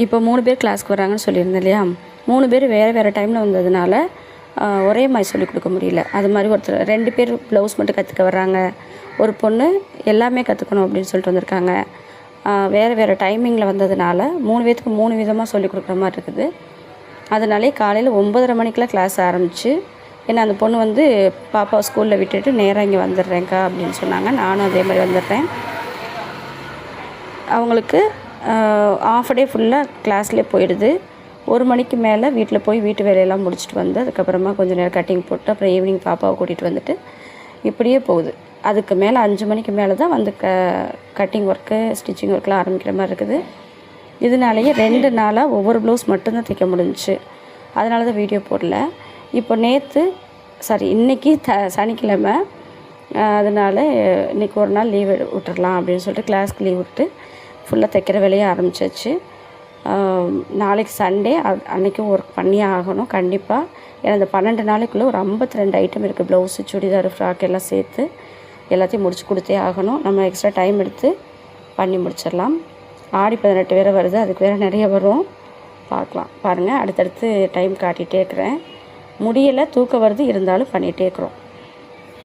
இப்போ 3 பேர் கிளாஸ்க்கு வராங்கன்னு சொல்லியிருந்தேன் இல்லையா, 3 பேர் வேறு டைமில் வந்ததுனால ஒரே மாதிரி சொல்லிக் கொடுக்க முடியல. அது மாதிரி ஒருத்தர் 2 பேர் ப்ளவுஸ் மட்டும் கற்றுக்க வர்றாங்க, ஒரு பொண்ணு எல்லாமே கற்றுக்கணும் அப்படின்னு சொல்லிட்டு வந்திருக்காங்க. வேறு டைமிங்கில் வந்ததுனால 3 பேர்த்துக்கு 3 விதமாக சொல்லிக் கொடுக்குற மாதிரி இருக்குது. அதனாலே காலையில் 9:30 மணிக்கெலாம் கிளாஸ் ஆரம்பிச்சு, ஏன்னா அந்த பொண்ணு வந்து பாப்பாவை ஸ்கூலில் விட்டுட்டு நேராக இங்கே வந்துடுறேங்க்கா அப்படின்னு சொன்னாங்க. நானும் அதே மாதிரி வந்துடுறேன். அவங்களுக்கு ஆஃப் டே ஃபுல்லாக கிளாஸ்லேயே போயிடுது. 1 மணிக்கு மேலே வீட்டில் போய் வீட்டு வேலையெல்லாம் முடிச்சுட்டு வந்து அதுக்கப்புறமா கொஞ்சம் நேரம் கட்டிங் போட்டு அப்புறம் ஈவினிங் பாப்பாவை கூட்டிகிட்டு வந்துட்டு இப்படியே போகுது. அதுக்கு மேலே 5 மணிக்கு மேலே தான் வந்து கட்டிங் ஒர்க்கு ஸ்டிச்சிங் ஒர்க்கெலாம் ஆரம்பிக்கிற மாதிரி இருக்குது. இதனாலேயே 2 நாளாக ஒவ்வொரு ப்ளவுஸ் மட்டும்தான் தைக்க முடிஞ்சிச்சு. அதனால தான் வீடியோ போடல. இப்போ இன்றைக்கி சனிக்கிழமை, அதனால் இன்றைக்கி ஒரு நாள் லீவ் விட்டுடலாம் அப்படின்னு சொல்லிட்டு கிளாஸ்க்கு லீவ் விட்டு ஃபுல்லாக தைக்கிற வேலையை ஆரம்பிச்சாச்சு. நாளைக்கு சண்டே, அன்றைக்கும் ஒர்க் பண்ணியே ஆகணும் கண்டிப்பாக. ஏன்னா இந்த 12 நாளைக்குள்ளே ஒரு 52 ஐட்டம் இருக்குது. ப்ளவுஸு, சுடிதார், ஃப்ராக் எல்லாம் சேர்த்து எல்லாத்தையும் முடிச்சு கொடுத்தே ஆகணும். நம்ம எக்ஸ்ட்ரா டைம் எடுத்து பண்ணி முடிச்சிடலாம். ஆடி 18 வேறு வருது, அதுக்கு வேறு நிறைய வரும். பார்க்கலாம். பாருங்கள், அடுத்தடுத்து டைம் காட்டிகிட்டே இருக்கிறேன். முடியலை, தூக்கம் வருது, இருந்தாலும் பண்ணிகிட்டே இருக்கிறோம்.